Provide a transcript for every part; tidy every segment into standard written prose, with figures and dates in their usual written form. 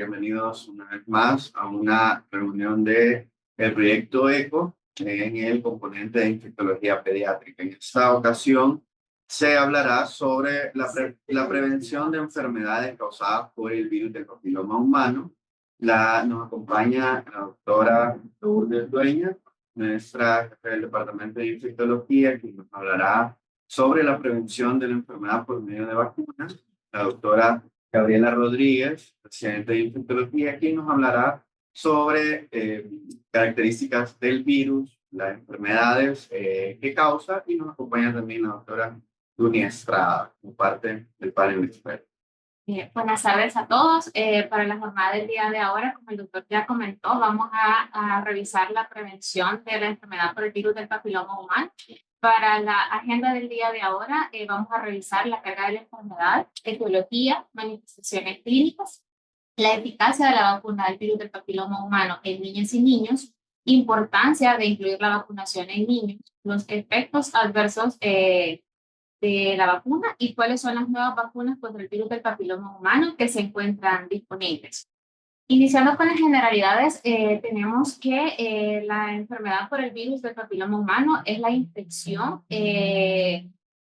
bienvenidos una vez más a una reunión de el proyecto ECO en el componente de infectología pediátrica. En esta ocasión se hablará sobre la prevención de enfermedades causadas por el virus del papiloma humano. Nos acompaña la doctora Lourdes Dueña, nuestra jefa del departamento de infectología, que nos hablará sobre la prevención de la enfermedad por medio de vacunas. La doctora Gabriela Rodríguez, presidente de infectología, quien nos hablará sobre características del virus, las enfermedades que causa, y nos acompaña también la doctora Dunia Estrada, como parte del panel de expertos. Buenas tardes a todos. Para la jornada del día de ahora, como el doctor ya comentó, vamos a revisar la prevención de la enfermedad por el virus del papiloma humano. Para la agenda del día de ahora, vamos a revisar la carga de la enfermedad, etiología, manifestaciones clínicas, la eficacia de la vacuna del virus del papiloma humano en niñas y niños, importancia de incluir la vacunación en niños, los efectos adversos de la vacuna y cuáles son las nuevas vacunas contra el virus del papiloma humano que se encuentran disponibles. Iniciando con las generalidades, tenemos que la enfermedad por el virus del papiloma humano es la infección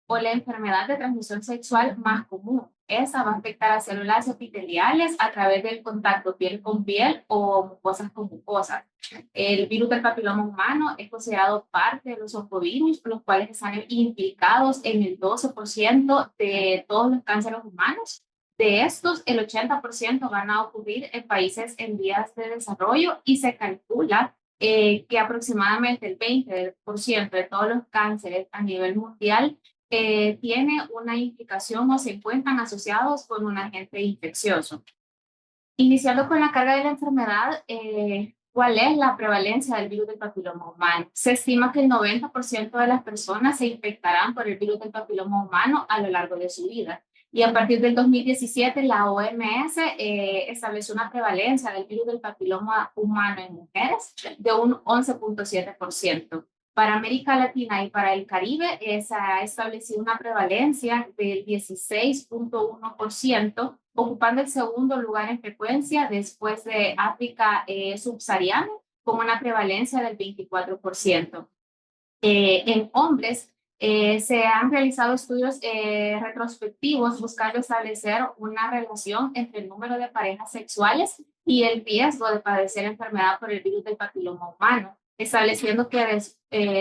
o la enfermedad de transmisión sexual más común. Esa va a afectar a células epiteliales a través del contacto piel con piel o mucosas con mucosas. El virus del papiloma humano es considerado parte de los oncovirus, los cuales están implicados en el 12% de todos los cánceres humanos. De estos, el 80% van a ocurrir en países en vías de desarrollo y se calcula que aproximadamente el 20% de todos los cánceres a nivel mundial tiene una implicación o se encuentran asociados con un agente infeccioso. Iniciando con la carga de la enfermedad, ¿cuál es la prevalencia del virus del papiloma humano? Se estima que el 90% de las personas se infectarán por el virus del papiloma humano a lo largo de su vida. Y a partir del 2017, la OMS estableció una prevalencia del virus del papiloma humano en mujeres de un 11.7%. Para América Latina y para el Caribe se ha establecido una prevalencia del 16.1%, ocupando el segundo lugar en frecuencia después de África subsahariana, con una prevalencia del 24%. En hombres, se han realizado estudios retrospectivos buscando establecer una relación entre el número de parejas sexuales y el riesgo de padecer enfermedad por el virus del papiloma humano, estableciendo que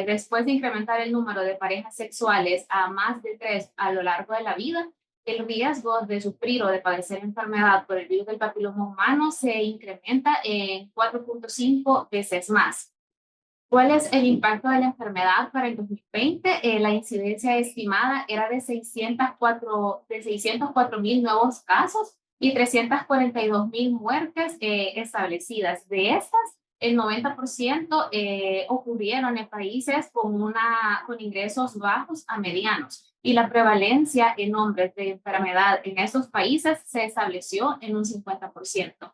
después de incrementar el número de parejas sexuales a más de 3 a lo largo de la vida, el riesgo de sufrir o de padecer enfermedad por el virus del papiloma humano se incrementa en 4.5 veces más. ¿Cuál es el impacto de la enfermedad para el 2020? La incidencia estimada era de 604.000 nuevos casos y 342.000 muertes establecidas. De estas, el 90% ocurrieron en países con ingresos bajos a medianos, y la prevalencia en hombres de enfermedad en estos países se estableció en un 50%.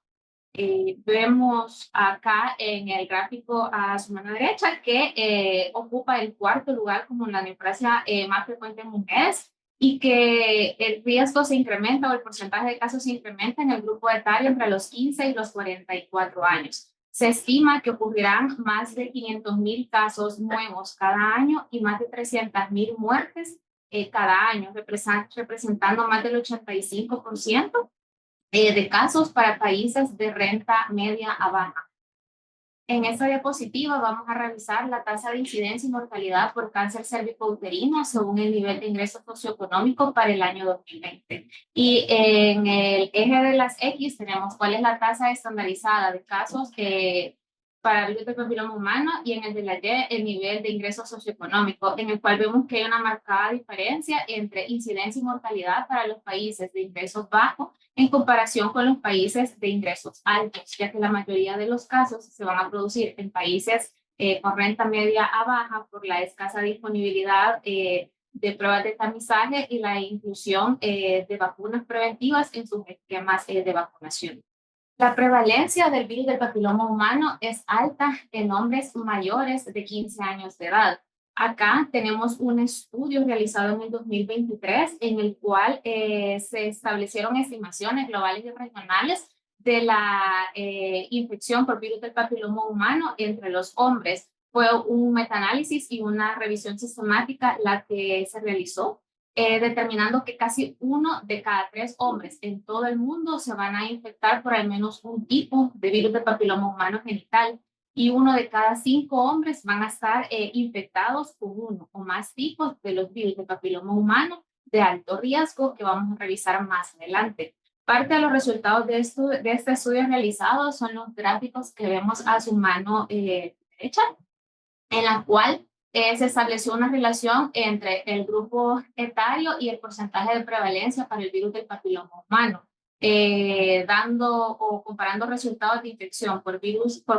Vemos acá en el gráfico a su mano derecha que ocupa el cuarto lugar como la neoplasia más frecuente en mujeres, y que el riesgo se incrementa o el porcentaje de casos se incrementa en el grupo etario entre los 15 y los 44 años. Se estima que ocurrirán más de 500.000 casos nuevos cada año y más de 300.000 muertes cada año, representando más del 85% de casos para países de renta media a baja. En esta diapositiva vamos a revisar la tasa de incidencia y mortalidad por cáncer cérvico-uterino según el nivel de ingreso socioeconómico para el año 2020. Y en el eje de las X tenemos cuál es la tasa estandarizada de casos para el virus del papiloma humano, y en el de la Y el nivel de ingreso socioeconómico, en el cual vemos que hay una marcada diferencia entre incidencia y mortalidad para los países de ingresos bajos en comparación con los países de ingresos altos, ya que la mayoría de los casos se van a producir en países con renta media a baja por la escasa disponibilidad de pruebas de tamizaje y la inclusión de vacunas preventivas en sus esquemas de vacunación. La prevalencia del virus del papiloma humano es alta en hombres mayores de 15 años de edad. Acá tenemos un estudio realizado en el 2023 en el cual se establecieron estimaciones globales y regionales de la infección por virus del papiloma humano entre los hombres. Fue un metaanálisis y una revisión sistemática la que se realizó, determinando que casi 1 de cada 3 hombres en todo el mundo se van a infectar por al menos un tipo de virus del papiloma humano genital, y 1 de cada 5 hombres van a estar infectados con uno o más tipos de los virus del papiloma humano de alto riesgo, que vamos a revisar más adelante. Parte de los resultados de este estudio realizado son los gráficos que vemos a su mano derecha, en la cual se estableció una relación entre el grupo etario y el porcentaje de prevalencia para el virus del papiloma humano, dando o comparando resultados de infección por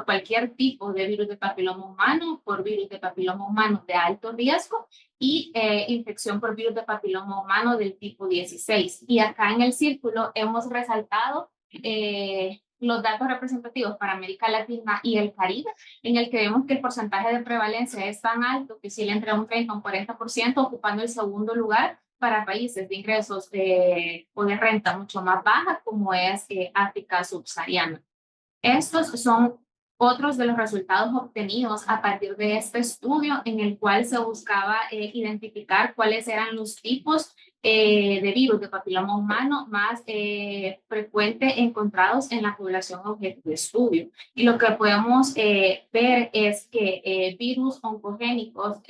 cualquier tipo de virus del papiloma humano, por virus del papiloma humano de alto riesgo y infección por virus del papiloma humano del tipo 16. Y acá en el círculo hemos resaltado los datos representativos para América Latina y el Caribe, en el que vemos que el porcentaje de prevalencia es tan alto que oscila entre un 30 y un 40%, ocupando el segundo lugar para países de ingresos o de renta mucho más baja, como es África subsahariana. Estos son otros de los resultados obtenidos a partir de este estudio, en el cual se buscaba identificar cuáles eran los tipos de virus de papiloma humano más frecuentes encontrados en la población objeto de estudio. Y lo que podemos ver es que virus oncogénicos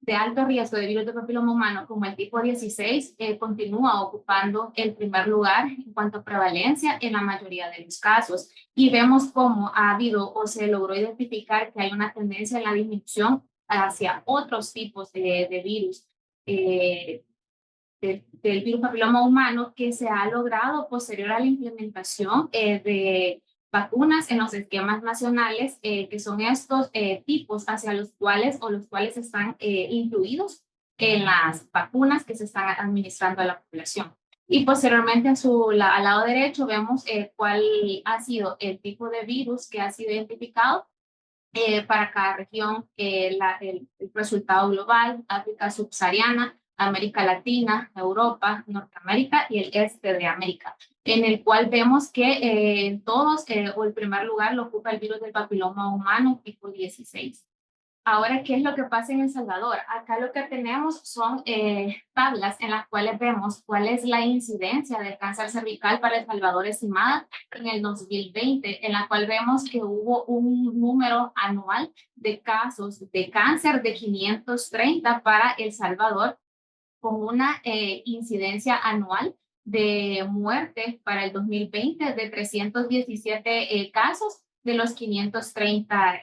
de alto riesgo de virus de papiloma humano, como el tipo 16, continúa ocupando el primer lugar en cuanto a prevalencia en la mayoría de los casos. Y vemos cómo ha habido o se logró identificar que hay una tendencia en la disminución hacia otros tipos de virus, del virus papiloma humano, que se ha logrado posterior a la implementación de vacunas en los esquemas nacionales, que son estos tipos hacia los cuales están incluidos en las vacunas que se están administrando a la población. Y posteriormente al lado derecho vemos cuál ha sido el tipo de virus que ha sido identificado para cada región, el resultado global: África subsahariana, América Latina, Europa, Norteamérica y el este de América, en el cual vemos que en todos o el primer lugar lo ocupa el virus del papiloma humano tipo 16. Ahora, ¿qué es lo que pasa en El Salvador? Acá lo que tenemos son tablas en las cuales vemos cuál es la incidencia del cáncer cervical para El Salvador estimada en el 2020, en la cual vemos que hubo un número anual de casos de cáncer de 530 para El Salvador, con una incidencia anual de muerte para el 2020 de 317 casos de los 530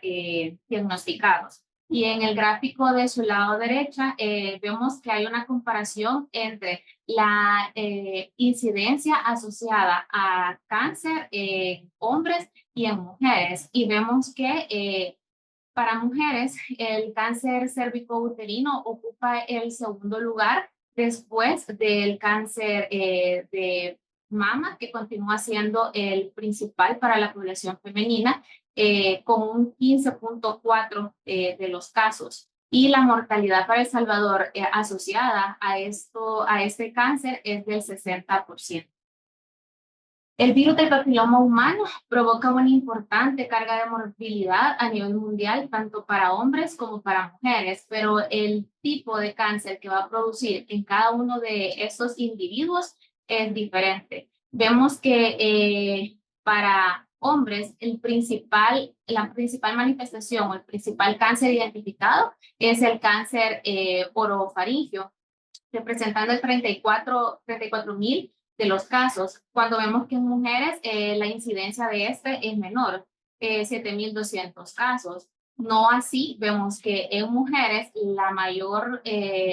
diagnosticados. Y en el gráfico de su lado derecha vemos que hay una comparación entre la incidencia asociada a cáncer en hombres y en mujeres. Y vemos que para mujeres, el cáncer cérvico-uterino ocupa el segundo lugar después del cáncer de mama, que continúa siendo el principal para la población femenina, con un 15.4% de los casos. Y la mortalidad para El Salvador asociada a este cáncer es del 60%. El virus del papiloma humano provoca una importante carga de morbilidad a nivel mundial, tanto para hombres como para mujeres, pero el tipo de cáncer que va a producir en cada uno de estos individuos es diferente. Vemos que para hombres la principal manifestación o el principal cáncer identificado es el cáncer orofaringio, representando el 34.000 de los casos, cuando vemos que en mujeres la incidencia de este es menor, 7.200 casos. No así, vemos que en mujeres la mayor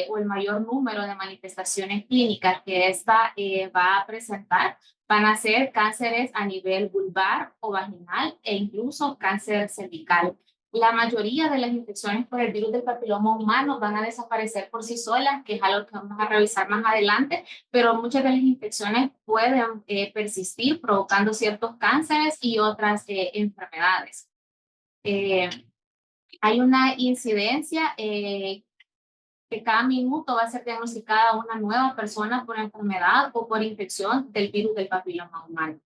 o el mayor número de manifestaciones clínicas que esta va a presentar van a ser cánceres a nivel vulvar o vaginal e incluso cáncer cervical. La mayoría de las infecciones por el virus del papiloma humano van a desaparecer por sí solas, que es algo que vamos a revisar más adelante, pero muchas de las infecciones pueden persistir provocando ciertos cánceres y otras enfermedades. Hay una incidencia que cada minuto va a ser diagnosticada una nueva persona por enfermedad o por infección del virus del papiloma humano.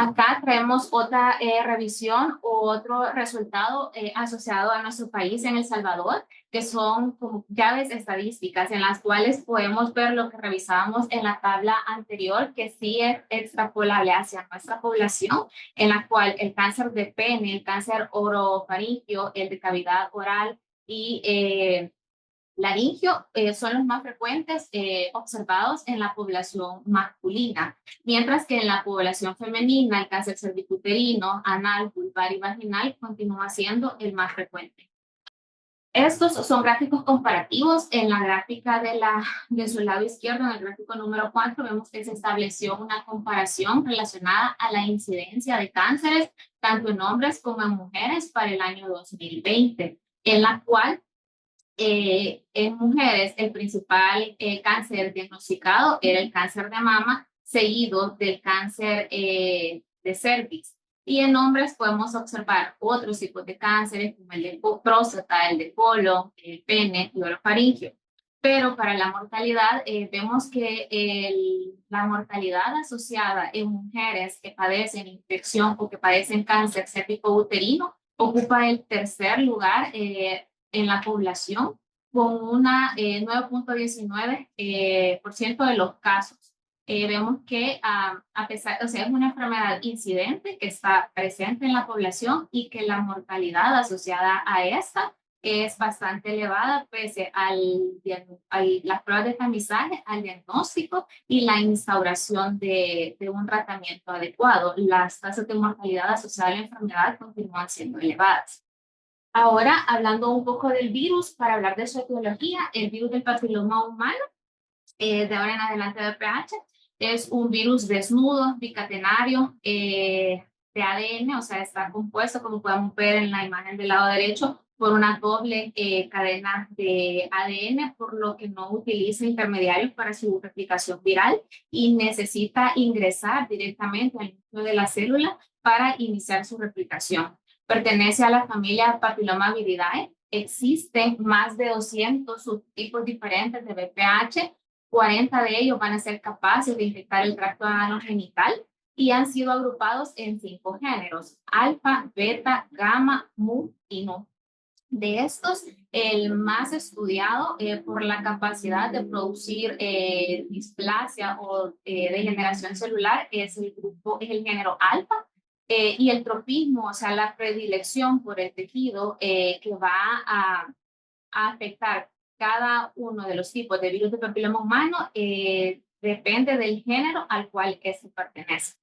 Acá traemos otra revisión o otro resultado asociado a nuestro país en El Salvador, que son como llaves estadísticas en las cuales podemos ver lo que revisábamos en la tabla anterior, que sí es extrapolable hacia nuestra población, en la cual el cáncer de pene, el cáncer orofaringio, el de cavidad oral y laringio son los más frecuentes observados en la población masculina, mientras que en la población femenina el cáncer cervicuterino, anal, vulvar y vaginal continúa siendo el más frecuente. Estos son gráficos comparativos. En la gráfica de su lado izquierdo, en el gráfico número 4, vemos que se estableció una comparación relacionada a la incidencia de cánceres, tanto en hombres como en mujeres, para el año 2020, en la cual en mujeres, el principal cáncer diagnosticado era el cáncer de mama, seguido del cáncer de cervix. Y en hombres podemos observar otros tipos de cánceres, como el de próstata, el de colon, el pene y orofaringio. Pero para la mortalidad, vemos que la mortalidad asociada en mujeres que padecen infección o que padecen cáncer cérvico-uterino ocupa el tercer lugar en la población, con una 9.19% por ciento de los casos. Vemos que a pesar, o sea, es una enfermedad incidente que está presente en la población y que la mortalidad asociada a esta es bastante elevada pese a las pruebas de tamizaje, al diagnóstico y la instauración de un tratamiento adecuado. Las tasas de mortalidad asociadas a la enfermedad continúan siendo elevadas. Ahora, hablando un poco del virus, para hablar de su etiología, el virus del papiloma humano, de ahora en adelante de PH, es un virus desnudo, bicatenario, de ADN, o sea, está compuesto, como podemos ver en la imagen del lado derecho, por una doble cadena de ADN, por lo que no utiliza intermediarios para su replicación viral y necesita ingresar directamente al núcleo de la célula para iniciar su replicación. Pertenece a la familia Papillomaviridae. Existen más de 200 subtipos diferentes de BPH. 40 de ellos van a ser capaces de infectar el tracto anogenital y han sido agrupados en 5 géneros: alfa, beta, gamma, mu y nu. De estos, el más estudiado por la capacidad de producir displasia o degeneración celular es el género alfa, y el tropismo, o sea, la predilección por el tejido que va a afectar cada uno de los tipos de virus de papiloma humano depende del género al cual este pertenece.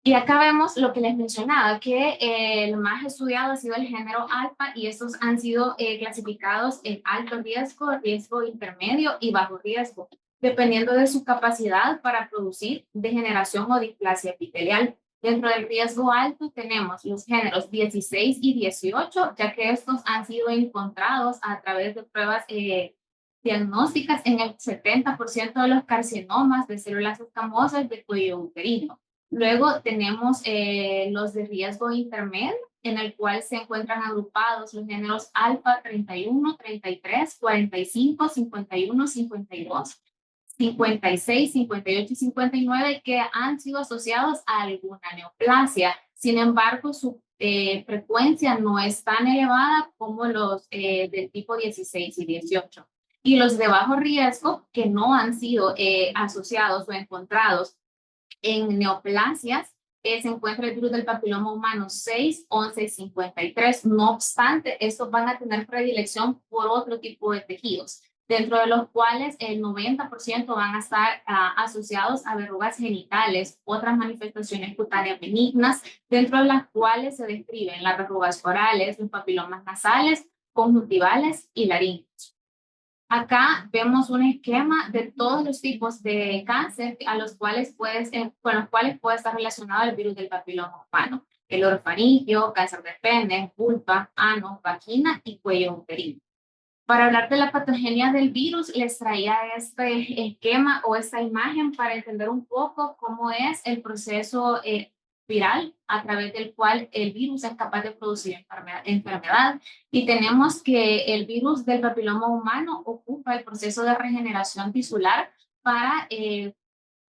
Y acá vemos lo que les mencionaba, que el más estudiado ha sido el género alfa y estos han sido clasificados en alto riesgo, riesgo intermedio y bajo riesgo, dependiendo de su capacidad para producir degeneración o displasia epitelial. Dentro del riesgo alto tenemos los géneros 16 y 18, ya que estos han sido encontrados a través de pruebas diagnósticas en el 70% de los carcinomas de células escamosas de cuello uterino. Luego tenemos los de riesgo intermedio, en el cual se encuentran agrupados los géneros alfa 31, 33, 45, 51, 52, 56, 58 y 59, que han sido asociados a alguna neoplasia. Sin embargo, su frecuencia no es tan elevada como los del tipo 16 y 18. Y los de bajo riesgo, que no han sido asociados o encontrados en neoplasias, se encuentra el virus del papiloma humano 6, 11 y 53. No obstante, estos van a tener predilección por otro tipo de tejidos, dentro de los cuales el 90% van a estar asociados a verrugas genitales, otras manifestaciones cutáneas benignas, dentro de las cuales se describen las verrugas orales, los papilomas nasales, conjuntivales y laringeos. Acá vemos un esquema de todos los tipos de cáncer con los cuales puede estar relacionado el virus del papiloma humano: el orofaringio, cáncer de pene, vulva, ano, vagina y cuello uterino. Para hablar de la patogenia del virus, les traía este esquema o esta imagen para entender un poco cómo es el proceso viral a través del cual el virus es capaz de producir enfermedad. Y tenemos que el virus del papiloma humano ocupa el proceso de regeneración tisular para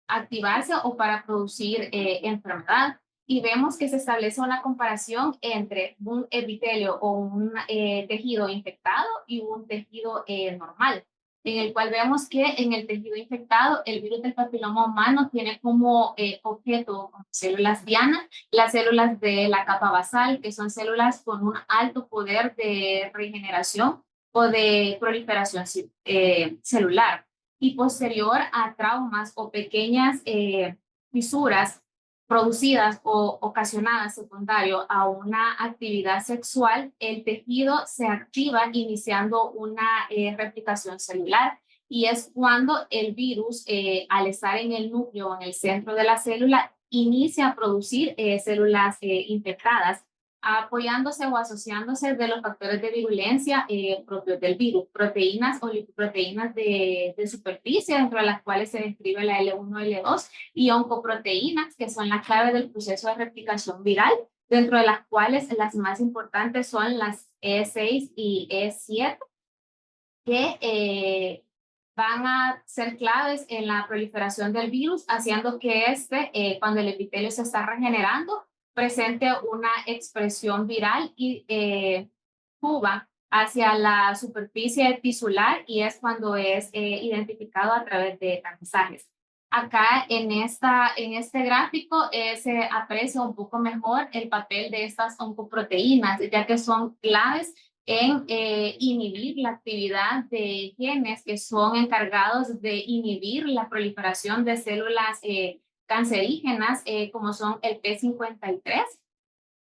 activarse o para producir enfermedad. Y vemos que se establece una comparación entre un epitelio o un tejido infectado y un tejido normal, en el cual vemos que en el tejido infectado el virus del papiloma humano tiene como objeto células diana, las células de la capa basal, que son células con un alto poder de regeneración o de proliferación celular, y posterior a traumas o pequeñas fisuras producidas o ocasionadas secundario a una actividad sexual, el tejido se activa iniciando una replicación celular, y es cuando el virus, al estar en el núcleo o en el centro de la célula, inicia a producir células infectadas, apoyándose o asociándose de los factores de virulencia propios del virus, proteínas o lipoproteínas de superficie, dentro de las cuales se describe la L1, L2, y oncoproteínas, que son la clave del proceso de replicación viral, dentro de las cuales las más importantes son las E6 y E7, que van a ser claves en la proliferación del virus, haciendo que cuando el epitelio se está regenerando, presente una expresión viral y suba hacia la superficie tisular, y es cuando es identificado a través de mensajes. Acá en este gráfico se aprecia un poco mejor el papel de estas oncoproteínas, ya que son claves en inhibir la actividad de genes que son encargados de inhibir la proliferación de células cancerígenas, como son el P53,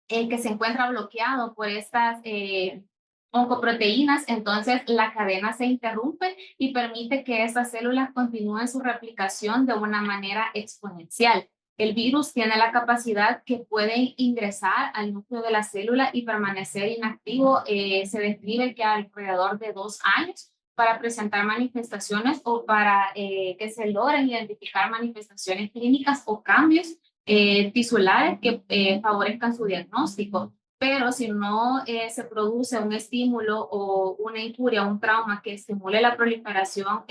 que se encuentra bloqueado por estas oncoproteínas. Entonces la cadena se interrumpe y permite que estas células continúen su replicación de una manera exponencial. El virus tiene la capacidad que puede ingresar al núcleo de la célula y permanecer inactivo. Se describe que alrededor de 2 años para presentar manifestaciones o para que se logren identificar manifestaciones clínicas o cambios tisulares que favorezcan su diagnóstico. Pero si no se produce un estímulo o una injuria, un trauma que estimule la proliferación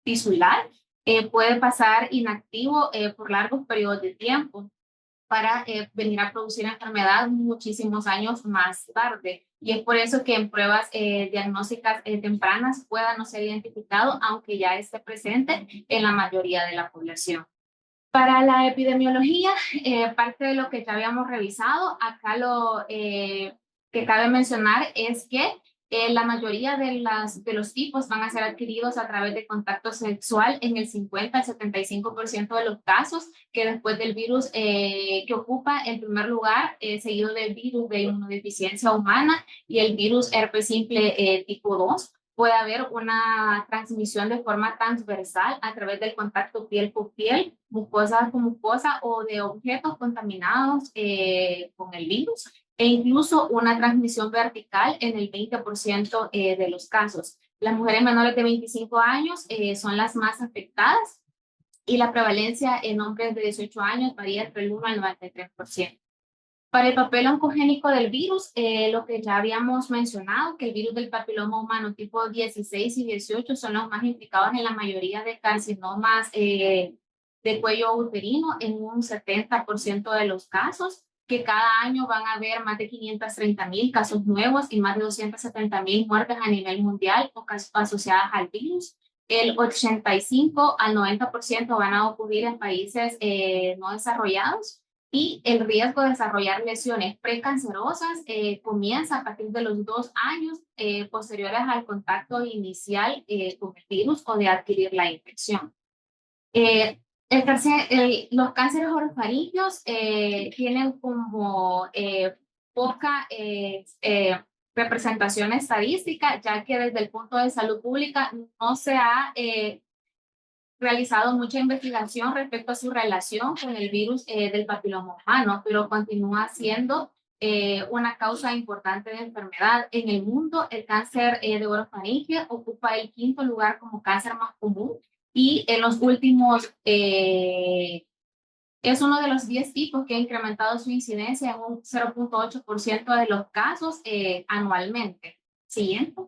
tisular, puede pasar inactivo por largos periodos de tiempo, para venir a producir enfermedad muchísimos años más tarde. Y es por eso que en pruebas diagnósticas tempranas pueda no ser identificado, aunque ya esté presente en la mayoría de la población. Para la epidemiología, parte de lo que ya habíamos revisado, acá lo que cabe mencionar es que la mayoría de los tipos van a ser adquiridos a través de contacto sexual en el 50 al 75% de los casos, que después del virus que ocupa el primer lugar, seguido del virus de inmunodeficiencia humana y el virus herpes simple tipo 2. Puede haber una transmisión de forma transversal a través del contacto piel con piel, mucosa con mucosa, o de objetos contaminados con el virus, e incluso una transmisión vertical en el 20% de los casos. Las mujeres menores de 25 años son las más afectadas, y la prevalencia en hombres de 18 años varía entre el 1 al 93%. Para el papel oncogénico del virus, lo que ya habíamos mencionado, que el virus del papiloma humano tipo 16 y 18 son los más implicados en la mayoría de carcinomas de cuello uterino, en un 70% de los casos, que cada año van a haber más de 530,000 casos nuevos y más de 270,000 muertes a nivel mundial asociadas al virus. El 85 al 90% van a ocurrir en países no desarrollados, y el riesgo de desarrollar lesiones precancerosas comienza a partir de los 2 años posteriores al contacto inicial con el virus o de adquirir la infección. Los cánceres orofaringeos tienen como poca representación estadística, ya que desde el punto de salud pública no se ha realizado mucha investigación respecto a su relación con el virus del papiloma humano, pero continúa siendo una causa importante de enfermedad. En el mundo, el cáncer de orofaringe ocupa el 5º lugar como cáncer más común, y en los últimos es uno de los 10 tipos que ha incrementado su incidencia en un 0.8% de los casos, anualmente. Siguiente.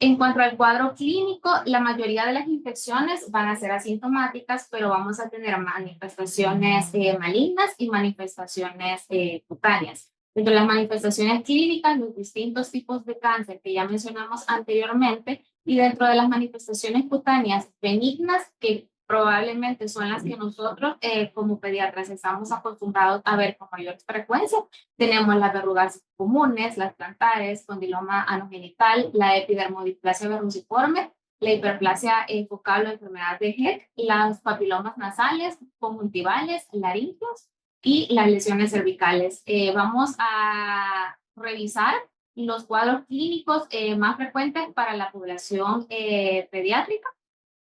En cuanto al cuadro clínico, la mayoría de las infecciones van a ser asintomáticas, pero vamos a tener manifestaciones malignas y manifestaciones cutáneas. Dentro de las manifestaciones clínicas, los distintos tipos de cáncer que ya mencionamos anteriormente, y dentro de las manifestaciones cutáneas benignas, que probablemente son las que nosotros como pediatras estamos acostumbrados a ver con mayor frecuencia, tenemos las verrugas comunes, las plantares, condiloma anogenital, la epidermodisplasia verruciforme, la hiperplasia focal o enfermedad de Heck, las papilomas nasales, conjuntivales, laringeos y las lesiones cervicales. Vamos a revisar los cuadros clínicos más frecuentes para la población pediátrica.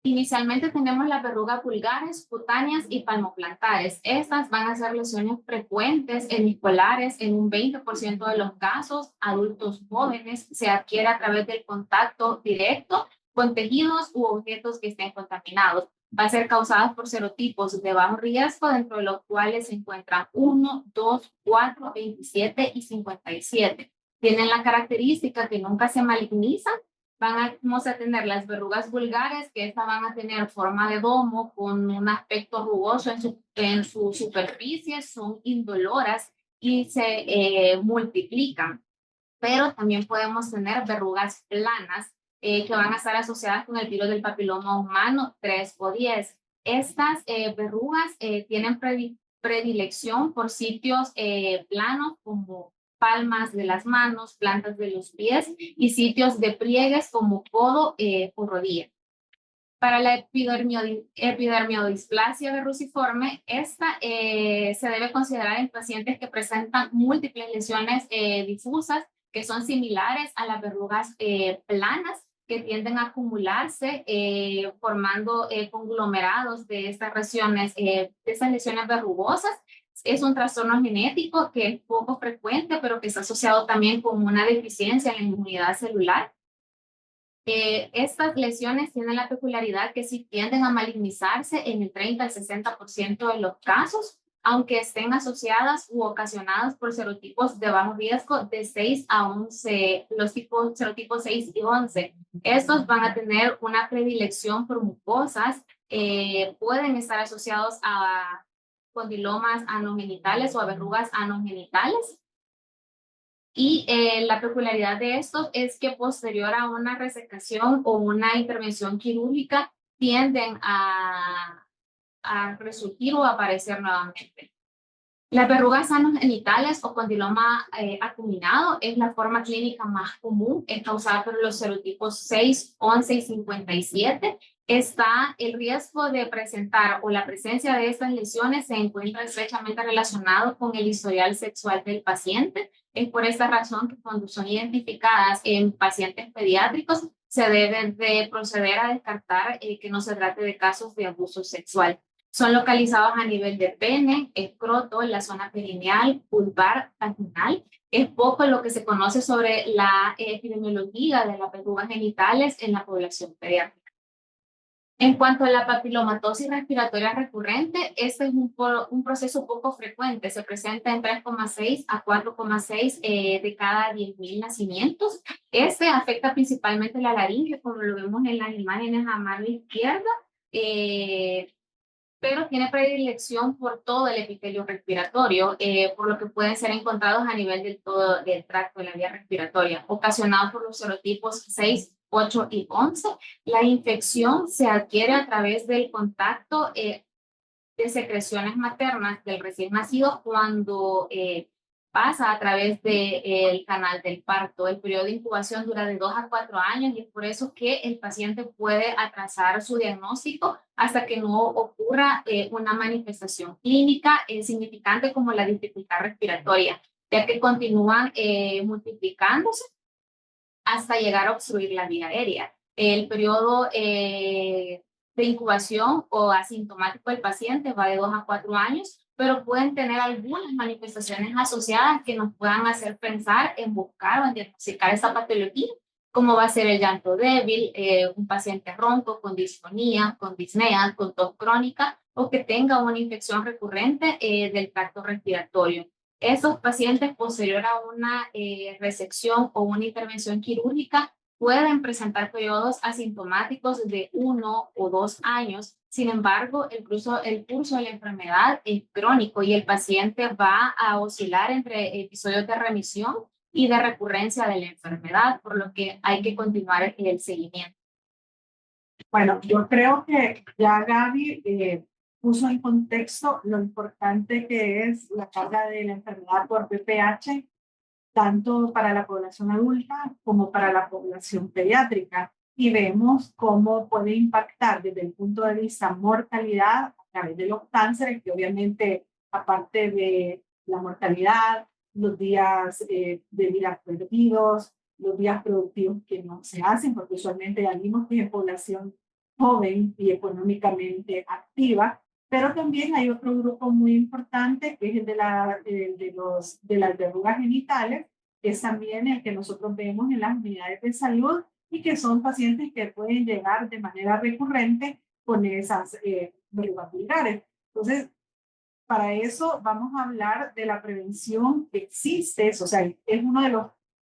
Inicialmente tenemos las verrugas vulgares, cutáneas y palmoplantares. Estas van a ser lesiones frecuentes en escolares en un 20% de los casos. Adultos jóvenes se adquiere a través del contacto directo con tejidos u objetos que estén contaminados. Va a ser causadas por serotipos de bajo riesgo, dentro de los cuales se encuentran 1, 2, 4, 27 y 57. Tienen la característica que nunca se malignizan. Vamos a tener las verrugas vulgares, que estas van a tener forma de domo con un aspecto rugoso en su superficie, son indoloras y se multiplican. Pero también podemos tener verrugas planas que van a estar asociadas con el virus del papiloma humano 3 o 10. Estas verrugas tienen predilección por sitios planos como palmas de las manos, plantas de los pies y sitios de pliegues como codo o rodilla. Para la epidermodisplasia verruciforme, esta se debe considerar en pacientes que presentan múltiples lesiones difusas que son similares a las verrugas planas que tienden a acumularse formando conglomerados de estas lesiones verrugosas. Es un trastorno genético que es poco frecuente, pero que está asociado también con una deficiencia en la inmunidad celular. Estas lesiones tienen la peculiaridad que sí tienden a malignizarse en el 30 al 60% de los casos, aunque estén asociadas u ocasionadas por serotipos de bajo riesgo de 6 a 11, los serotipos 6 y 11. Estos van a tener una predilección por mucosas, pueden estar asociados a condilomas anogenitales o a verrugas anogenitales. Y la peculiaridad de estos es que posterior a una resecación o una intervención quirúrgica tienden a resurgir o a aparecer nuevamente. Las verrugas anogenitales o condiloma acuminado es la forma clínica más común, es causada por los serotipos 6, 11 y 57. Está el riesgo de presentar o la presencia de estas lesiones se encuentra estrechamente relacionado con el historial sexual del paciente. Es por esta razón que cuando son identificadas en pacientes pediátricos se debe de proceder a descartar que no se trate de casos de abuso sexual. Son localizados a nivel de pene, escroto, la zona perineal, vulvar, vaginal. Es poco lo que se conoce sobre la epidemiología de las verrugas genitales en la población pediátrica. En cuanto a la papilomatosis respiratoria recurrente, este es un proceso poco frecuente. Se presenta en 3,6 a 4,6 de cada 10.000 nacimientos. Este afecta principalmente la laringe, como lo vemos en las imágenes a mano izquierda. Pero tiene predilección por todo el epitelio respiratorio, por lo que pueden ser encontrados a nivel del tracto de la vía respiratoria, ocasionados por los serotipos 6, 8 y 11. La infección se adquiere a través del contacto de secreciones maternas del recién nacido cuando pasa a través del canal del parto. El periodo de incubación dura de 2 a 4 años y es por eso que el paciente puede atrasar su diagnóstico hasta que no ocurra una manifestación clínica significante como la dificultad respiratoria, ya que continúan multiplicándose hasta llegar a obstruir la vía aérea. El periodo de incubación o asintomático del paciente va de 2 a 4 años, pero pueden tener algunas manifestaciones asociadas que nos puedan hacer pensar en buscar o en diagnosticar esta patología, como va a ser el llanto débil, un paciente ronco con disfonía, con disnea, con tos crónica o que tenga una infección recurrente del tracto respiratorio. Esos pacientes, posterior a una resección o una intervención quirúrgica, pueden presentar periodos asintomáticos de 1 o 2 años. Sin embargo, el curso de la enfermedad es crónico y el paciente va a oscilar entre episodios de remisión y de recurrencia de la enfermedad, por lo que hay que continuar el seguimiento. Bueno, yo creo que ya Gaby puso en contexto lo importante que es la carga de la enfermedad por VPH, tanto para la población adulta como para la población pediátrica. Y vemos cómo puede impactar desde el punto de vista mortalidad a través de los cánceres, que obviamente, aparte de la mortalidad, los días de vida perdidos, los días productivos que no se hacen, porque usualmente ya vimos que es población joven y económicamente activa, pero también hay otro grupo muy importante que es el de las verrugas genitales, que es también el que nosotros vemos en las unidades de salud y que son pacientes que pueden llegar de manera recurrente con esas verrugas vulgares. Entonces, para eso vamos a hablar de la prevención que existe, o sea, es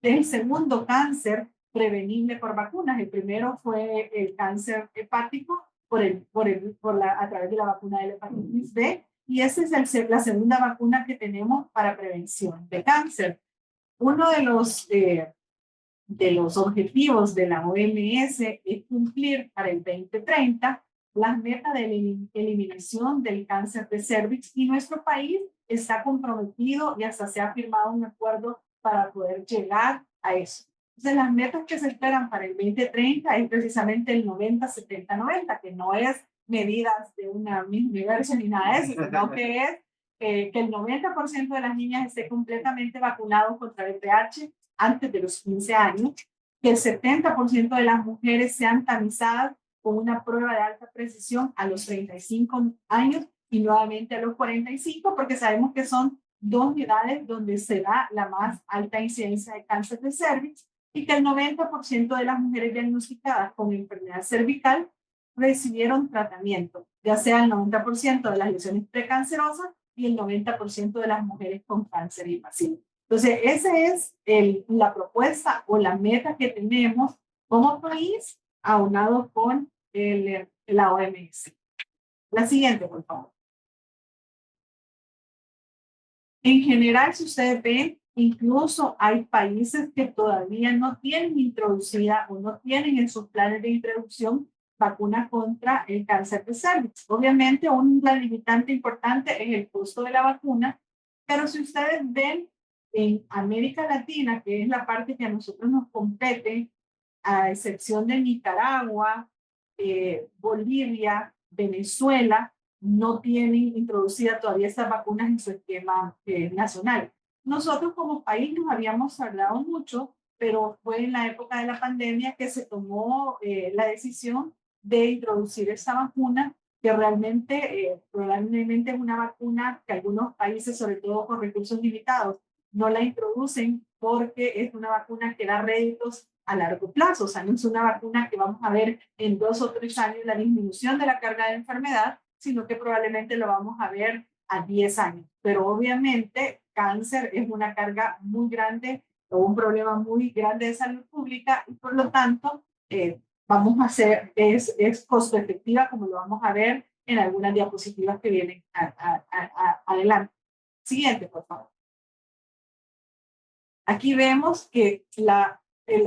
el segundo cáncer prevenible por vacunas. El primero fue el cáncer hepático a través de la vacuna de la hepatitis B, y esa es la segunda vacuna que tenemos para prevención de cáncer. Uno de los objetivos de la OMS es cumplir para el 2030 las metas de eliminación del cáncer de cervix, y nuestro país está comprometido y hasta se ha firmado un acuerdo para poder llegar a eso. Entonces, las metas que se esperan para el 2030 es precisamente el 90-70-90, que no es medidas de una misma universo ni nada de eso, sino que es que el 90% de las niñas esté completamente vacunado contra el VIH antes de los 15 años, que el 70% de las mujeres sean tamizadas con una prueba de alta precisión a los 35 años y nuevamente a los 45, porque sabemos que son dos edades donde se da la más alta incidencia de cáncer de cervix, y que el 90% de las mujeres diagnosticadas con enfermedad cervical recibieron tratamiento, ya sea el 90% de las lesiones precancerosas y el 90% de las mujeres con cáncer invasivo. Entonces, esa es la propuesta o la meta que tenemos como país, aunado con la OMS. La siguiente, por favor. En general, si ustedes ven, incluso hay países que todavía no tienen introducida o no tienen en sus planes de introducción vacuna contra el cáncer de cervix. Obviamente, un limitante importante es el costo de la vacuna, pero si ustedes ven en América Latina, que es la parte que a nosotros nos compete, a excepción de Nicaragua, Bolivia, Venezuela, no tienen introducida todavía estas vacunas en su esquema nacional. Nosotros como país nos habíamos hablado mucho, pero fue en la época de la pandemia que se tomó la decisión de introducir esta vacuna, que realmente probablemente es una vacuna que algunos países, sobre todo con recursos limitados, no la introducen porque es una vacuna que da réditos a largo plazo. O sea, no es una vacuna que vamos a ver en 2 o 3 años la disminución de la carga de enfermedad, sino que probablemente lo vamos a ver a 10 años. Pero obviamente cáncer es una carga muy grande o un problema muy grande de salud pública, y por lo tanto vamos a hacer, es costo efectiva, como lo vamos a ver en algunas diapositivas que vienen adelante. Siguiente, por favor. Aquí vemos que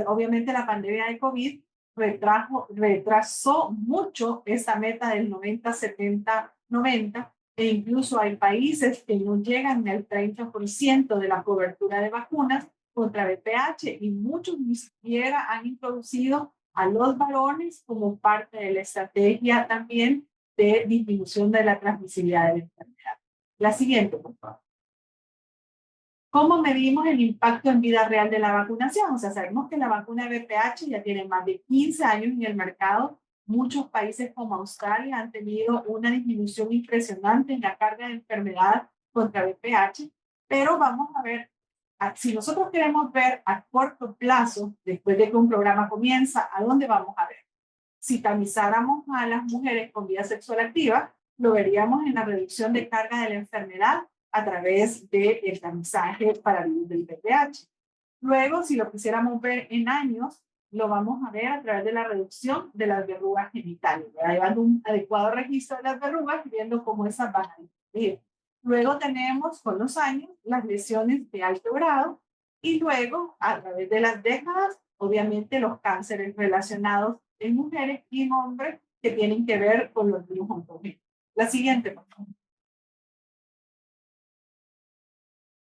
obviamente la pandemia de COVID retrasó mucho esa meta del 90-70-90, e incluso hay países que no llegan al 30% de la cobertura de vacunas contra VPH, y muchos ni siquiera han introducido a los varones como parte de la estrategia también de disminución de la transmisibilidad de la enfermedad. La siguiente, por favor. ¿Cómo medimos el impacto en vida real de la vacunación? O sea, sabemos que la vacuna de VPH ya tiene más de 15 años en el mercado. Muchos países como Australia han tenido una disminución impresionante en la carga de enfermedad contra VPH, pero vamos a ver, si nosotros queremos ver a corto plazo, después de que un programa comienza, ¿a dónde vamos a ver? Si tamizáramos a las mujeres con vida sexual activa, lo veríamos en la reducción de carga de la enfermedad a través del tamizaje para virus del VPH. Luego, si lo quisiéramos ver en años, lo vamos a ver a través de la reducción de las verrugas genitales, llevando un adecuado registro de las verrugas, viendo cómo esas van a disminuir. Luego tenemos con los años las lesiones de alto grado y luego a través de las décadas, obviamente los cánceres relacionados en mujeres y en hombres que tienen que ver con los virus oncológicos. La siguiente, por favor.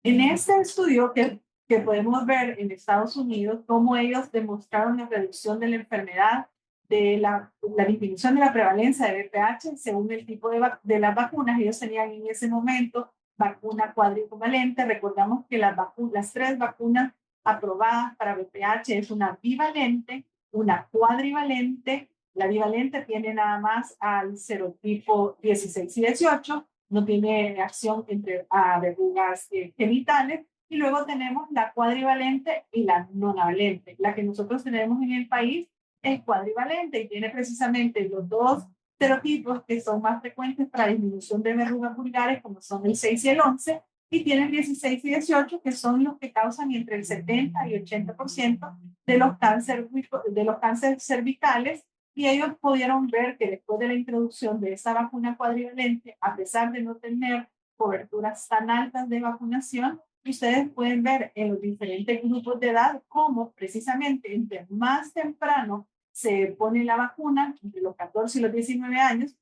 En este estudio que podemos ver en Estados Unidos, cómo ellos demostraron la reducción de la enfermedad, de la disminución de la prevalencia de VPH según el tipo de las vacunas. Ellos tenían en ese momento vacuna cuadrivalente. Recordamos que las 3 vacunas aprobadas para VPH es una bivalente, una cuadrivalente. La bivalente tiene nada más al serotipo 16 y 18, no tiene acción entre verrugas genitales. Y luego tenemos la cuadrivalente y la nonavalente. La que nosotros tenemos en el país es cuadrivalente y tiene precisamente los 2 serotipos que son más frecuentes para disminución de verrugas vulgares, como son el 6 y el 11, y tiene el 16 y 18, que son los que causan entre el 70 y 80% de los cánceres cervicales. Y ellos pudieron ver que después de la introducción de esa vacuna cuadrivalente, a pesar de no tener coberturas tan altas de vacunación, ustedes pueden ver en los diferentes grupos de edad cómo precisamente entre más temprano se pone la vacuna, entre los 14 y los 19 años,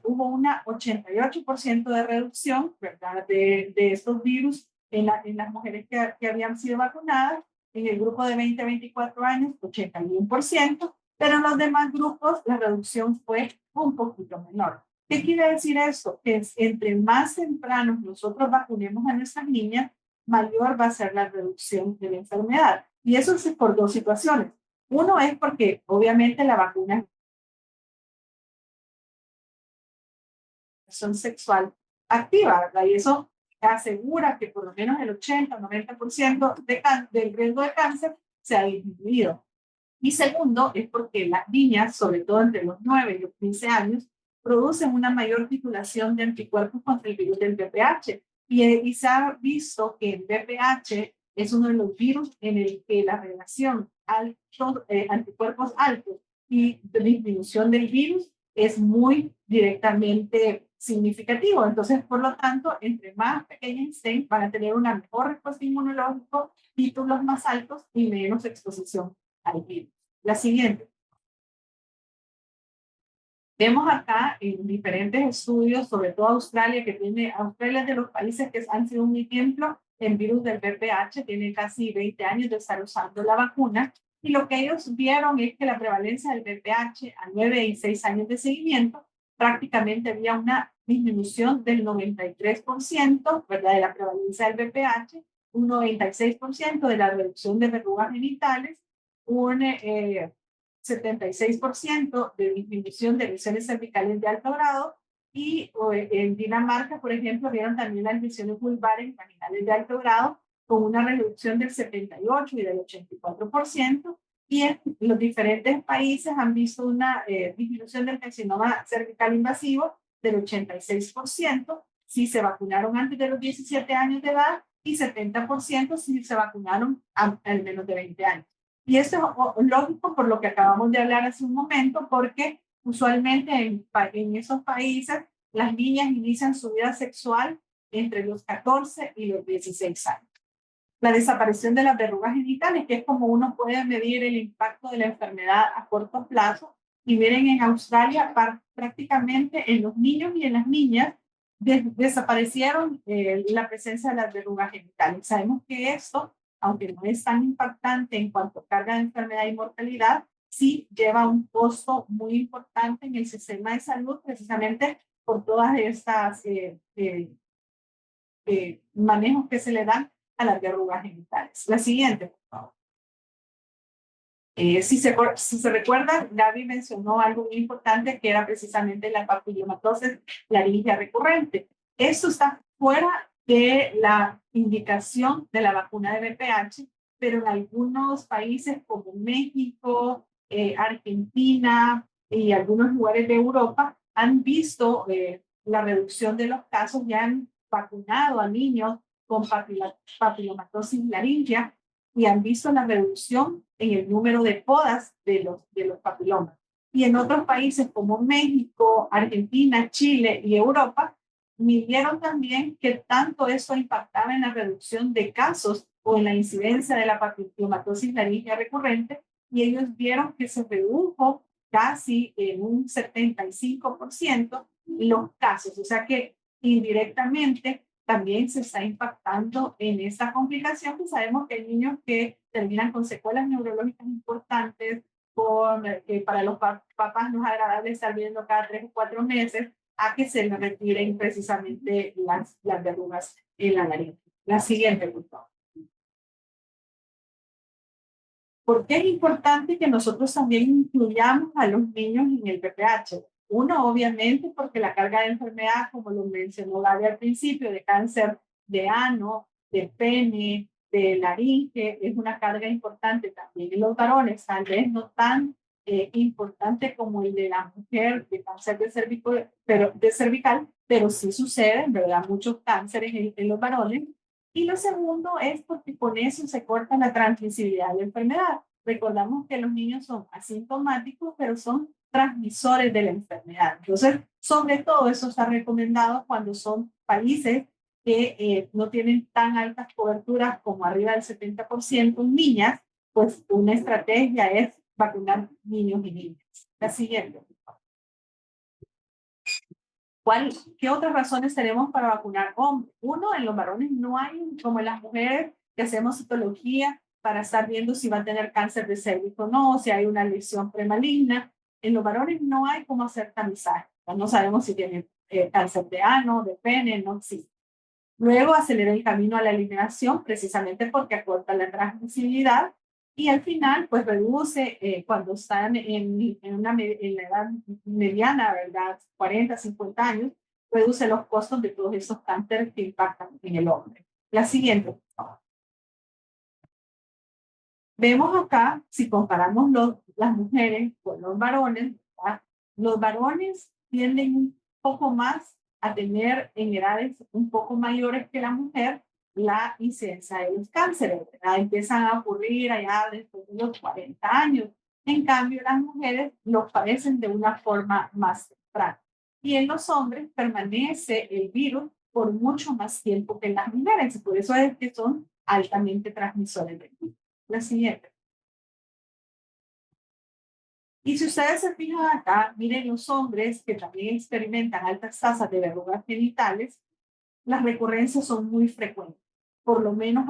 hubo una 88% de reducción, ¿verdad?, de estos virus en las mujeres que habían sido vacunadas. En el grupo de 20 a 24 años, 81%, pero en los demás grupos la reducción fue un poquito menor. ¿Qué quiere decir esto? Que entre más temprano nosotros vacunemos a nuestras niñas, mayor va a ser la reducción de la enfermedad. Y eso es por 2 situaciones. Uno es porque obviamente la vacuna es sexual activa, ¿verdad? Y eso asegura que por lo menos el 80 o 90% del riesgo de cáncer se ha disminuido. Y segundo, es porque las niñas, sobre todo entre los 9 y los 15 años, producen una mayor titulación de anticuerpos contra el virus del VPH. Y se ha visto que el VPH es uno de los virus en el que la relación anticuerpos altos y disminución del virus es muy directamente significativo. Entonces, por lo tanto, entre más pequeñas estén, van a tener una mejor respuesta inmunológica, títulos más altos y menos exposición al virus. La siguiente. Vemos acá en diferentes estudios, sobre todo Australia es de los países que han sido un ejemplo en virus del VPH, tiene casi 20 años de estar usando la vacuna, y lo que ellos vieron es que la prevalencia del VPH a 9 y 6 años de seguimiento, prácticamente había una disminución del 93%, ¿verdad?, de la prevalencia del VPH, un 96% de la reducción de verrugas genitales, un 76% de disminución de lesiones cervicales de alto grado, y en Dinamarca, por ejemplo, vieron también las lesiones vulvares vaginales de alto grado con una reducción del 78% y del 84%, y en los diferentes países han visto una disminución del carcinoma cervical invasivo del 86% si se vacunaron antes de los 17 años de edad y 70% si se vacunaron al menos de 20 años. Y esto es lógico por lo que acabamos de hablar hace un momento, porque usualmente en esos países las niñas inician su vida sexual entre los 14 y los 16 años. La desaparición de las verrugas genitales, que es como uno puede medir el impacto de la enfermedad a corto plazo. Y miren, en Australia prácticamente en los niños y en las niñas desaparecieron la presencia de las verrugas genitales. Sabemos que esto, aunque no es tan impactante en cuanto a carga de enfermedad y mortalidad, sí lleva un costo muy importante en el sistema de salud, precisamente por todas estas manejos que se le dan a las verrugas genitales. La siguiente, por favor. Si se recuerdan, Gaby mencionó algo muy importante, que era precisamente la papilomatosis laríngea recurrente. Esto está fuera de la indicación de la vacuna de VPH, pero en algunos países como México, Argentina y algunos lugares de Europa han visto la reducción de los casos y han vacunado a niños con papilomatosis laríngea, y han visto la reducción en el número de podas de los papilomas. Y en otros países como México, Argentina, Chile y Europa, midieron también que tanto eso impactaba en la reducción de casos o en la incidencia de la papilomatosis laríngea recurrente, y ellos vieron que se redujo casi en un 75% los casos. O sea que indirectamente también se está impactando en esta complicación, que sabemos que hay niños que terminan con secuelas neurológicas importantes, para los papás no es agradable estar viendo cada 3 o 4 meses a que se le retiren precisamente las verrugas en la nariz. La siguiente, por favor. ¿Por qué es importante que nosotros también incluyamos a los niños en el PPH? Uno, obviamente, porque la carga de enfermedad, como lo mencionó Gaby al principio, de cáncer de ano, de pene, de laringe, es una carga importante también en los varones, tal vez no tan importante como el de la mujer, de cáncer de cervical, pero sí suceden, ¿verdad? Muchos cánceres en los varones. Y lo segundo es porque con eso se corta la transmisibilidad de la enfermedad. Recordamos que los niños son asintomáticos, pero son transmisores de la enfermedad. Entonces, sobre todo eso está recomendado cuando son países que no tienen tan altas coberturas como arriba del 70% en niñas, pues una estrategia es vacunar niños y niñas. La siguiente. ¿Qué otras razones tenemos para vacunar hombres? Uno, en los varones no hay, como en las mujeres, que hacemos citología para estar viendo si va a tener cáncer de cervix o no, si hay una lesión premaligna. En los varones no hay cómo hacer tamizaje. No sabemos si tienen cáncer de ano, de pene, no existe. Luego acelera el camino a la eliminación, precisamente porque acorta la transmisibilidad. Y al final, pues reduce cuando están en la edad mediana, ¿verdad? 40, 50 años, reduce los costos de todos esos cánceres que impactan en el hombre. La siguiente, por favor. Vemos acá, si comparamos las mujeres con los varones, ¿verdad? Los varones tienden un poco más a tener en edades un poco mayores que la mujer la incidencia de los cánceres, ¿verdad? Empiezan a ocurrir allá después de los 40 años. En cambio, las mujeres los padecen de una forma más temprana. Y en los hombres permanece el virus por mucho más tiempo que en las mujeres. Por eso es que son altamente transmisores del virus. La siguiente. Y si ustedes se fijan acá, miren los hombres que también experimentan altas tasas de verrugas genitales, las recurrencias son muy frecuentes. Por lo menos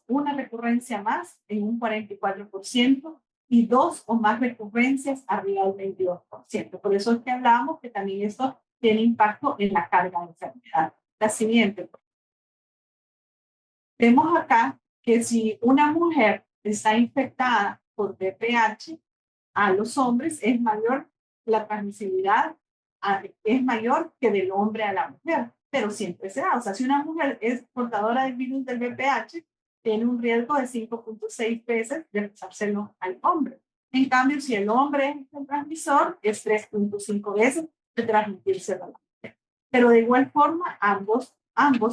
una recurrencia más en un 44% y 2 o más recurrencias arriba del 22%. Por eso es que hablamos que también esto tiene impacto en la carga de enfermedad. La siguiente. Vemos acá que si una mujer está infectada por VPH, a los hombres es mayor, la transmisibilidad es mayor que del hombre a la mujer, pero siempre se da. O sea, si una mujer es portadora del virus del VPH, tiene un riesgo de 5.6 veces de pasárselo al hombre. En cambio, si el hombre es el transmisor, es 3.5 veces de transmitírselo a la mujer. Pero de igual forma, ambos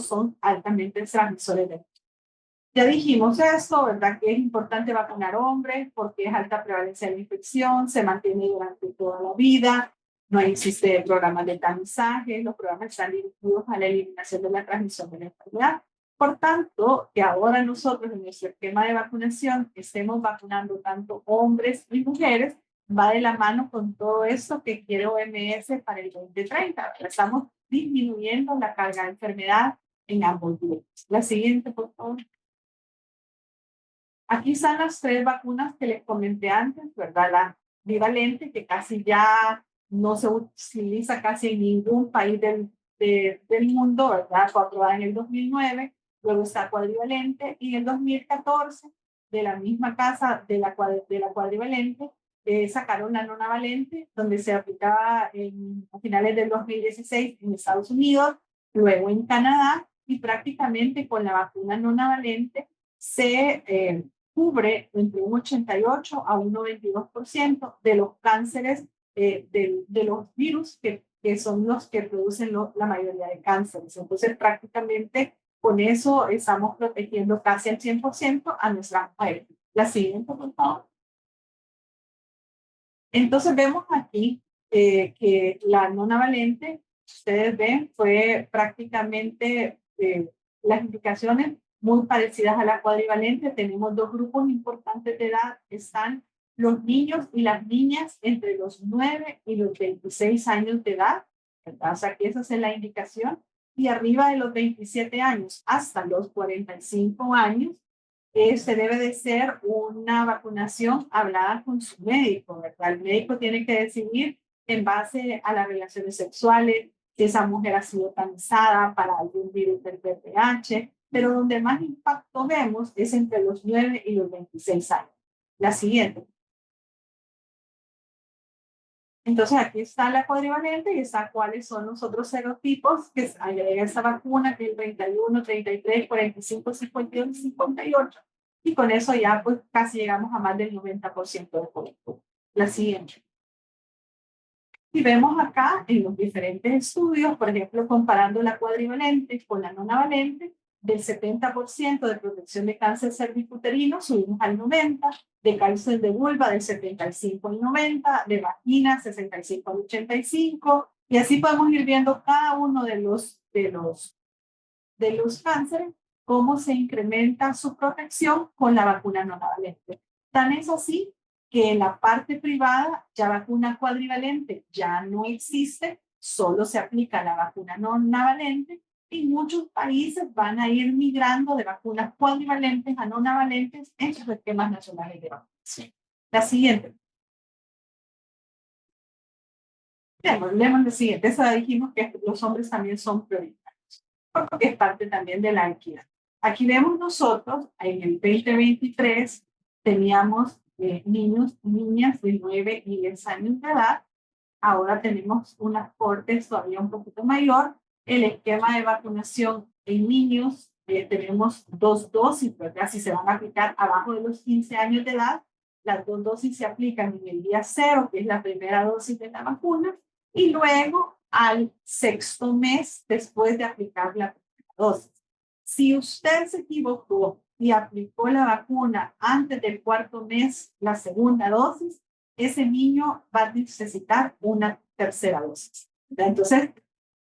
son altamente transmisores del virus. Ya dijimos esto, ¿verdad? Que es importante vacunar hombres porque es alta prevalencia de la infección, se mantiene durante toda la vida, no existe programas de tamizaje, los programas están dirigidos a la eliminación de la transmisión de la enfermedad. Por tanto, que ahora nosotros en nuestro esquema de vacunación estemos vacunando tanto hombres y mujeres, va de la mano con todo esto que quiere OMS para el 2030. Estamos disminuyendo la carga de enfermedad en ambos grupos. La siguiente, por favor. Aquí están las 3 vacunas que les comenté antes, ¿verdad? La bivalente, que casi ya no se utiliza casi en ningún país del mundo, ¿verdad? Fue aprobada en el 2009, luego está cuadrivalente, y en el 2014, de la misma casa de la cuadrivalente, sacaron la nonavalente, donde se aplicaba a finales del 2016 en Estados Unidos, luego en Canadá, y prácticamente con la vacuna nonavalente se cubre entre un 88 a un 92% de los cánceres, de los virus que son los que producen la mayoría de cánceres. Entonces, prácticamente Con eso estamos protegiendo casi al 100% a nuestras mujeres. La siguiente, por favor. Entonces vemos aquí que la nonavalente, ustedes ven, fue prácticamente las indicaciones muy parecidas a la cuadrivalente. Tenemos dos grupos importantes de edad. Están los niños y las niñas entre los 9 y los 26 años de edad. ¿Verdad? O sea, que esa es la indicación. Y arriba de los 27 años hasta los 45 años, se debe de ser una vacunación hablada con su médico, ¿verdad? El médico tiene que decidir en base a las relaciones sexuales, si esa mujer ha sido tamizada para algún virus del VPH, pero donde más impacto vemos es entre los 9 y los 26 años. La siguiente. Entonces aquí está la cuadrivalente y está cuáles son los otros serotipos que agrega esta vacuna, que es el 31, 33, 45, 51 y 58. Y con eso ya pues casi llegamos a más del 90% de cobertura. La siguiente. Y vemos acá en los diferentes estudios, por ejemplo, comparando la cuadrivalente con la nonavalente, del 70% de protección de cáncer cervicuterino subimos al 90%, de cáncer de vulva del 75 al 90%, de vagina 65 al 85%, y así podemos ir viendo cada uno de los cánceres, cómo se incrementa su protección con la vacuna nonavalente. Tan es así que en la parte privada ya vacuna cuadrivalente ya no existe, solo se aplica la vacuna nonavalente, y muchos países van a ir migrando de vacunas cuadrivalentes a nonavalentes en sus esquemas nacionales de vacunación. La siguiente. Leemos la siguiente. Esa dijimos que los hombres también son prioritarios, porque es parte también de la equidad. Aquí vemos nosotros, en el 2023, teníamos niños y niñas de 9 y 10 años de edad. Ahora tenemos unas cortes todavía un poquito mayor. El esquema de vacunación en niños, tenemos 2 dosis, ¿verdad? Si se van a aplicar abajo de los 15 años de edad, las 2 dosis se aplican en el día 0, que es la primera dosis de la vacuna, y luego al 6º mes después de aplicar la primera dosis. Si usted se equivocó y aplicó la vacuna antes del 4º mes, la segunda dosis, ese niño va a necesitar una tercera dosis. Entonces,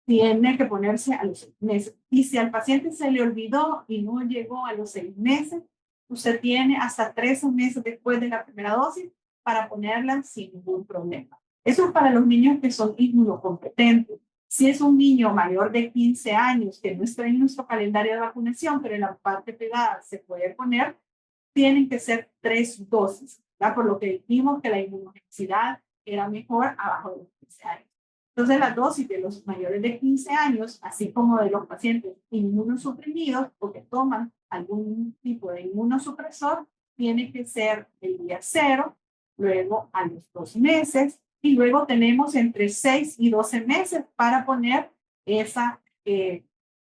tiene que ponerse a los 6 meses. Y si al paciente se le olvidó y no llegó a los 6 meses, usted tiene hasta 13 meses después de la primera dosis para ponerla sin ningún problema. Eso es para los niños que son inmunocompetentes. Si es un niño mayor de 15 años que no está en nuestro calendario de vacunación, pero en la parte privada se puede poner, tienen que ser 3 dosis, ¿verdad? Por lo que dijimos que la inmunogenicidad era mejor abajo de los 15 años. Entonces, las dosis de los mayores de 15 años, así como de los pacientes inmunosuprimidos o que toman algún tipo de inmunosupresor, tiene que ser el día 0, luego a los 2 meses, y luego tenemos entre 6 y 12 meses para poner esa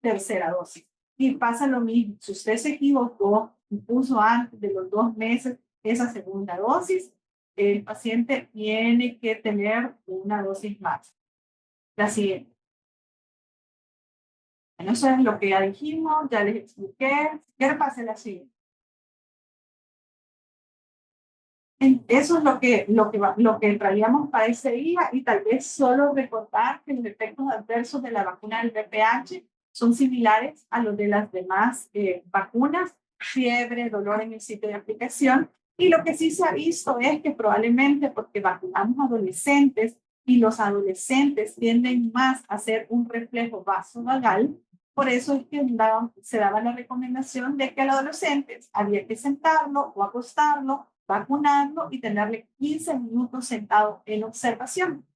tercera dosis. Y pasa lo mismo, si usted se equivocó y puso antes de los 2 meses esa segunda dosis, el paciente tiene que tener una dosis más. La siguiente. Bueno, eso es lo que ya dijimos, ya les expliqué. ¿Qué pasa la siguiente? Eso es lo que traíamos para ese día, y tal vez solo recordar que los efectos adversos de la vacuna del VPH son similares a los de las demás vacunas: fiebre, dolor en el sitio de aplicación. Y lo que sí se ha visto es que probablemente porque vacunamos adolescentes y los adolescentes tienden más a hacer un reflejo vasovagal, por eso es que se daba la recomendación de que al adolescente había que sentarlo o acostarlo, vacunarlo y tenerle 15 minutos sentado en observación.